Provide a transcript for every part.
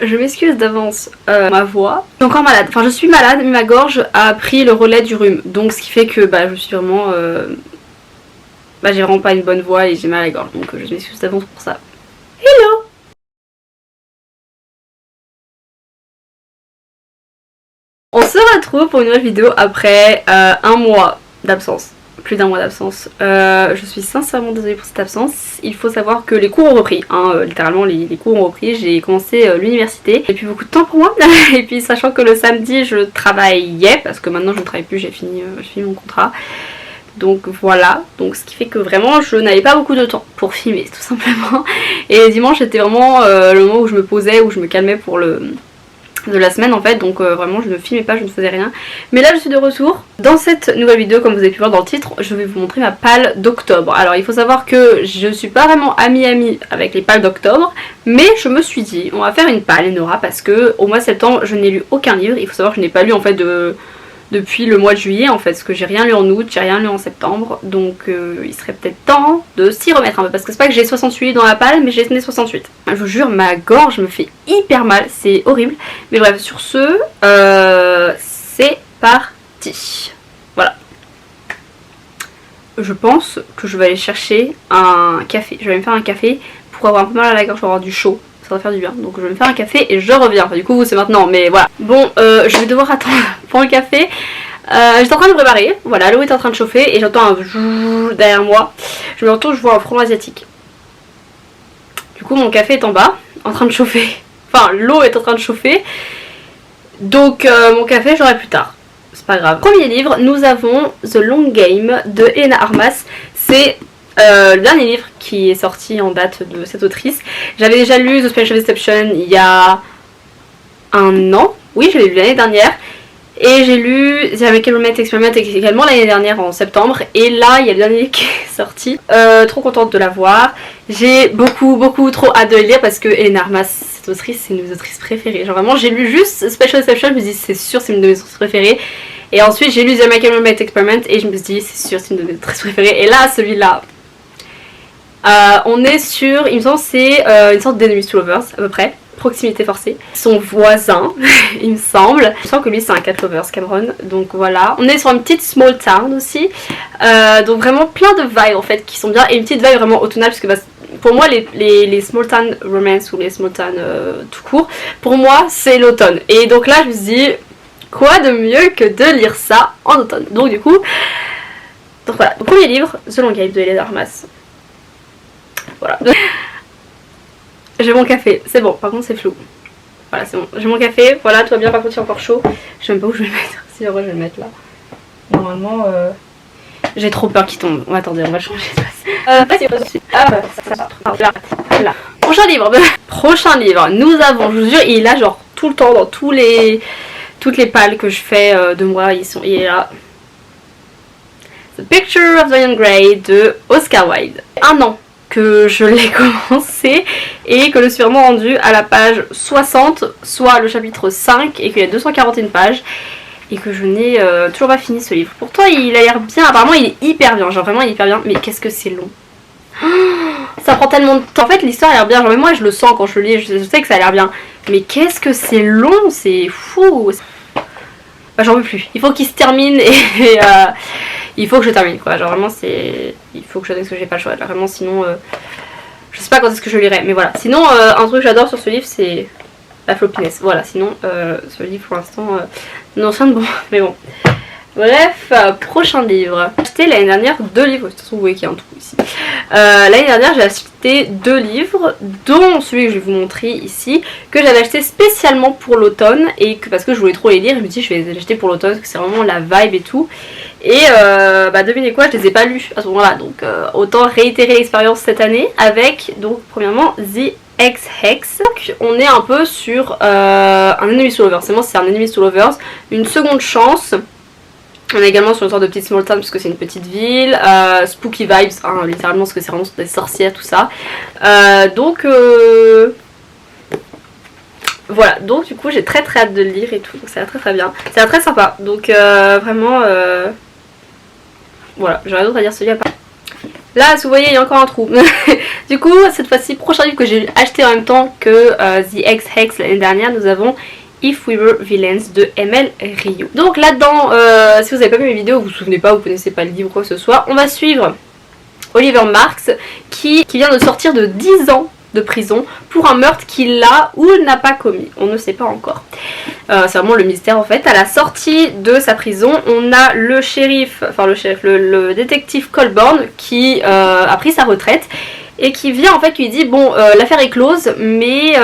Je m'excuse d'avance, ma voix. Je suis encore malade, enfin je suis malade mais ma gorge a pris le relais du rhume. Donc ce qui fait que je suis vraiment... j'ai vraiment pas une bonne voix et j'ai mal à la gorge. Donc je m'excuse d'avance pour ça. Hello! On se retrouve pour une nouvelle vidéo après un mois d'absence. Plus d'un mois d'absence. Je suis sincèrement désolée pour cette absence. Il faut savoir que les cours ont repris, littéralement les cours ont repris. J'ai commencé l'université. J'ai plus beaucoup de temps pour moi. Et puis sachant que le samedi je travaillais, parce que maintenant je ne travaille plus, j'ai fini mon contrat. Donc voilà, donc ce qui fait que vraiment je n'avais pas beaucoup de temps pour filmer tout simplement. Et dimanche c'était vraiment le moment où je me posais, où je me calmais pour de la semaine en fait, donc vraiment je ne filmais pas, je ne faisais rien. Mais là je suis de retour. Dans cette nouvelle vidéo, comme vous avez pu voir dans le titre, je vais vous montrer ma palle d'octobre. Alors il faut savoir que je suis pas vraiment amie avec les palles d'octobre, mais je me suis dit on va faire une palle Nora, parce que au mois de septembre je n'ai lu aucun livre. Il faut savoir que je n'ai pas lu en fait depuis le mois de juillet en fait, parce que j'ai rien lu en août, j'ai rien lu en septembre, donc il serait peut-être temps de s'y remettre un peu, parce que c'est pas que j'ai 68 dans la palle, mais j'ai 68. Je vous jure, ma gorge me fait hyper mal, c'est horrible, mais bref, sur ce, c'est parti. Voilà. Je pense que je vais aller chercher un café, je vais me faire un café pour avoir un peu mal à la gorge, pour avoir du chaud. Ça va faire du bien, donc je vais me faire un café et je reviens. Enfin, du coup c'est maintenant, mais voilà. Bon, je vais devoir attendre pour le café. J'étais en train de me préparer, voilà, l'eau est en train de chauffer et j'entends un jouh derrière moi. Je me retourne, je vois un frelon asiatique. Du coup mon café est en bas, en train de chauffer. Enfin, l'eau est en train de chauffer. Donc mon café j'aurai plus tard. C'est pas grave. Premier livre, nous avons The Long Game de Helena Armas. C'est le dernier livre qui est sorti en date de cette autrice. J'avais déjà lu The Spanish Deception il y a un an. Oui, je l'ai lu l'année dernière. Et j'ai lu The American Romance Experiment également l'année dernière en septembre. Et là, il y a le dernier livre qui est sorti. Trop contente de l'avoir. J'ai beaucoup trop hâte de le lire parce que Helena Armas, cette autrice, c'est une de mes autrices préférées. Genre vraiment, j'ai lu juste Special Deception, je me dis c'est sûr, c'est une de mes autrices préférées. Et ensuite, j'ai lu The American Romance Experiment et je me suis dit c'est sûr, c'est une de mes autrices préférées. Et là, celui-là... on est sur, il me semble c'est une sorte d'Enemies to Lovers à peu près, proximité forcée. Son voisin, il me semble. Je sens que lui c'est un cat lovers, Cameron, donc voilà. On est sur une petite small town aussi, donc vraiment plein de vibes en fait qui sont bien, et une petite vibe vraiment automnale, parce que pour moi les small town romance ou les small town tout court, pour moi c'est l'automne. Et donc là je me suis dit, quoi de mieux que de lire ça en automne. Donc du coup, donc voilà, le premier livre, The Long Game de Helena Armas. Voilà. J'ai mon café, c'est bon, par contre c'est flou. Voilà, c'est bon, j'ai mon café, voilà, tout va bien, par contre c'est encore chaud. Je sais même pas où je vais le mettre, si vrai je vais le mettre là. Normalement, j'ai trop peur qu'il tombe. Attendez, on va changer de place. Là. Prochain livre. Prochain livre, nous avons, je vous jure, il est là genre tout le temps, dans toutes les palles que je fais de moi, il est là. The Picture of Dorian Gray de Oscar Wilde. Un an que je l'ai commencé et que je suis vraiment rendue à la page 60, soit le chapitre 5, et qu'il y a 241 pages et que je n'ai toujours pas fini ce livre. Pourtant il a l'air bien, apparemment il est hyper bien, genre vraiment il est hyper bien, mais qu'est-ce que c'est long. Ça prend tellement de temps. En fait l'histoire a l'air bien, genre même moi je le sens quand je le lis, je sais que ça a l'air bien, mais qu'est-ce que c'est long, c'est fou. J'en peux plus, il faut qu'il se termine et il faut que je termine quoi, genre vraiment c'est... Il faut que je termine parce que j'ai pas le choix, là, vraiment sinon... Je sais pas quand est-ce que je lirai, mais voilà. Sinon un truc que j'adore sur ce livre c'est la floppiness, voilà, sinon ce livre pour l'instant... non, c'est bon, mais bon. Bref, prochain livre. J'ai acheté l'année dernière 2 livres, de toute façon vous voyez qu'il y a un trou ici. L'année dernière j'ai acheté 2 livres, dont celui que je vais vous montrer ici, que j'avais acheté spécialement pour l'automne, et que parce que je voulais trop les lire, je me dis je vais les acheter pour l'automne, parce que c'est vraiment la vibe et tout. Et devinez quoi, je les ai pas lus à ce moment-là, donc autant réitérer l'expérience cette année avec, donc premièrement, The Ex-Hex. On est un peu sur un Enemies to Lovers, c'est un Enemies to Lovers, une seconde chance. On est également sur une sorte de petite small town parce que c'est une petite ville, spooky vibes, hein, littéralement parce que c'est vraiment des sorcières tout ça. Voilà, donc du coup j'ai très hâte de le lire et tout, donc ça a l'air très bien, ça a l'air très sympa, donc vraiment voilà, j'ai rien d'autre à dire celui-là. Là, si vous voyez, il y a encore un trou. Du coup, cette fois-ci, prochain livre que j'ai acheté en même temps que The Ex-Hex l'année dernière, nous avons If We Were Villains de ML Ryu. Donc là-dedans, si vous n'avez pas vu mes vidéos, vous vous souvenez pas, vous connaissez pas le livre ou quoi que ce soit, on va suivre Oliver Marks qui vient de sortir de 10 ans de prison pour un meurtre qu'il a ou n'a pas commis. On ne sait pas encore. C'est vraiment le mystère en fait. À la sortie de sa prison, on a le le détective Colborn qui a pris sa retraite et qui vient en fait lui dit bon l'affaire est close mais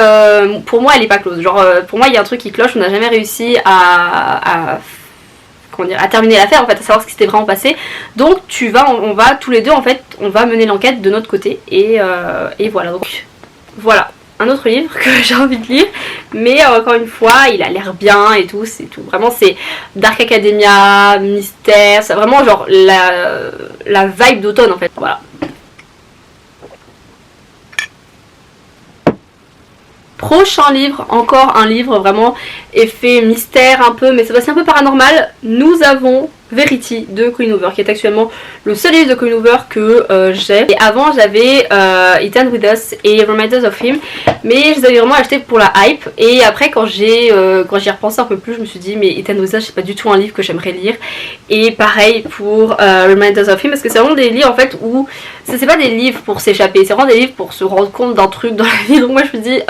pour moi elle est pas close. Genre pour moi il y a un truc qui cloche, on n'a jamais réussi à terminer l'affaire en fait, à savoir ce qui s'était vraiment passé. Donc on va tous les deux en fait, on va mener l'enquête de notre côté et voilà. Donc voilà, un autre livre que j'ai envie de lire, mais encore une fois, il a l'air bien et tout, c'est tout. Vraiment, c'est Dark Academia, mystère, c'est vraiment genre la vibe d'automne en fait. Voilà. Prochain livre, encore un livre vraiment effet mystère un peu, mais c'est aussi un peu paranormal. Nous avons Verity de Colleen Hoover, qui est actuellement le seul livre de Colleen Hoover que j'ai. Et avant j'avais Ethan With Us et Reminders of Him, mais je les avais vraiment achetés pour la hype. Et après quand j'y repensé un peu plus, je me suis dit mais Ethan With Us c'est pas du tout un livre que j'aimerais lire. Et pareil pour Reminders of Him, parce que c'est vraiment des livres en fait où c'est pas des livres pour s'échapper, c'est vraiment des livres pour se rendre compte d'un truc dans la vie. Donc moi je me dis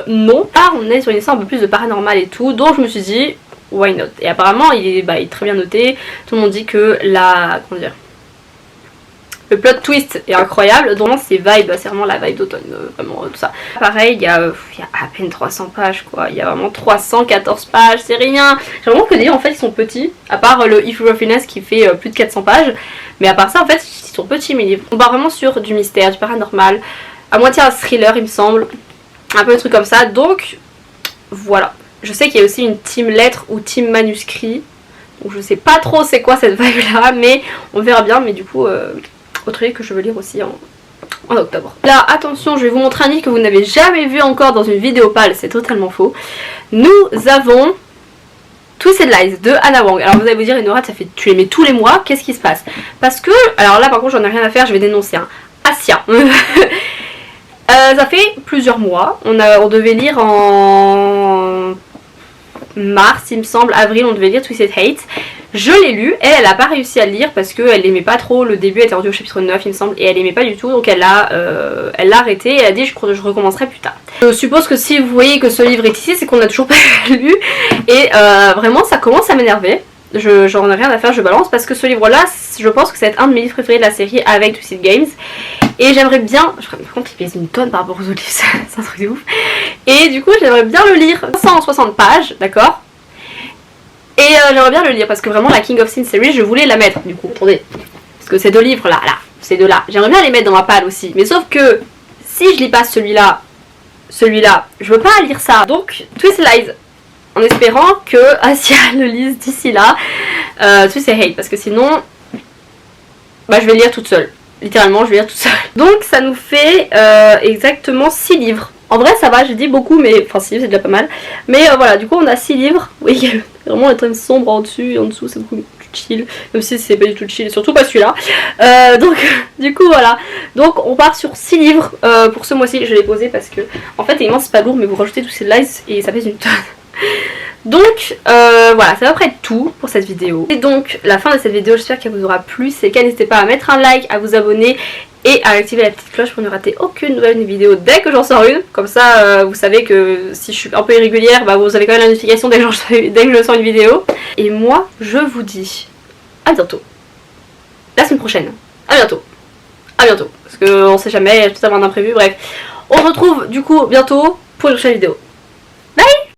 non, on est sur une histoire un peu plus de paranormal et tout, donc je me suis dit why not. Et apparemment il est très bien noté, tout le monde dit que le plot twist est incroyable, donc c'est vraiment la vibe d'automne, vraiment tout ça. Pareil, il y a à peine 300 pages quoi, il y a vraiment 314 pages, c'est rien. J'ai vraiment que des livres en fait ils sont petits, à part le If We Were Villains qui fait plus de 400 pages, mais à part ça en fait ils sont petits mes livres. On part vraiment sur du mystère, du paranormal, à moitié un thriller il me semble, un peu de trucs comme ça, donc voilà. Je sais qu'il y a aussi une team lettres ou team manuscrit, donc je sais pas trop c'est quoi cette vibe là, mais on verra bien. Mais du coup autre livre que je veux lire aussi en octobre. Là attention, je vais vous montrer un livre que vous n'avez jamais vu encore dans une vidéo pâle, c'est totalement faux. Nous avons Twisted Lies de Hannah Wang. Alors vous allez vous dire Enora, tu les mets tous les mois, qu'est-ce qui se passe? Parce que, alors là par contre j'en ai rien à faire, je vais dénoncer Asia. Ça fait plusieurs mois, on devait lire en mars il me semble, avril on devait lire Twisted Hate. Je l'ai lu, elle a pas réussi à le lire parce qu'elle aimait pas trop, le début elle était rendue au chapitre 9 il me semble, et elle aimait pas du tout, donc elle l'a arrêté et elle a dit je recommencerai plus tard. Je suppose que si vous voyez que ce livre est ici, c'est qu'on a toujours pas lu, et vraiment ça commence à m'énerver. J'en ai rien à faire, je balance, parce que ce livre là je pense que ça va être un de mes livres préférés de la série avec Twisted Games. Et j'aimerais bien, par contre il pèse une tonne par rapport aux autres livres, c'est un truc de ouf. Et du coup j'aimerais bien le lire, 160 pages, d'accord. Et j'aimerais bien le lire parce que vraiment la King of Sin series je voulais la mettre du coup, attendez. Parce que ces deux livres là, ces deux là, j'aimerais bien les mettre dans ma palle aussi. Mais sauf que si je lis pas celui-là, je veux pas lire ça. Donc Twisted Lies, en espérant que Asia le lise d'ici là, Twisted Hate, parce que sinon je vais lire toute seule. Littéralement je vais lire toute seule. Donc ça nous fait exactement 6 livres. En vrai ça va, j'ai dit beaucoup, mais enfin 6 livres c'est déjà pas mal. Mais voilà, du coup on a 6 livres. Oui, il y a vraiment un thème sombre en dessus et en dessous c'est beaucoup plus chill. Même si c'est pas du tout chill, surtout pas celui-là. Donc du coup voilà. Donc on part sur 6 livres pour ce mois-ci. Je l'ai posé parce que en fait évidemment c'est pas lourd, mais vous rajoutez tous ces lies et ça pèse une tonne. Donc voilà, ça va après être tout pour cette vidéo. Et donc la fin de cette vidéo, j'espère qu'elle vous aura plu. C'est qu'à n'hésitez pas à mettre un like, à vous abonner et à activer la petite cloche pour ne rater aucune nouvelle vidéo dès que j'en sors une. Comme ça vous savez que si je suis un peu irrégulière, vous avez quand même la notification dès que je sors une vidéo. Et moi je vous dis à bientôt, la semaine prochaine. À bientôt, parce qu'on sait jamais, il y a tout à l'heure d'imprévu. Bref, on se retrouve du coup bientôt pour une prochaine vidéo. Bye.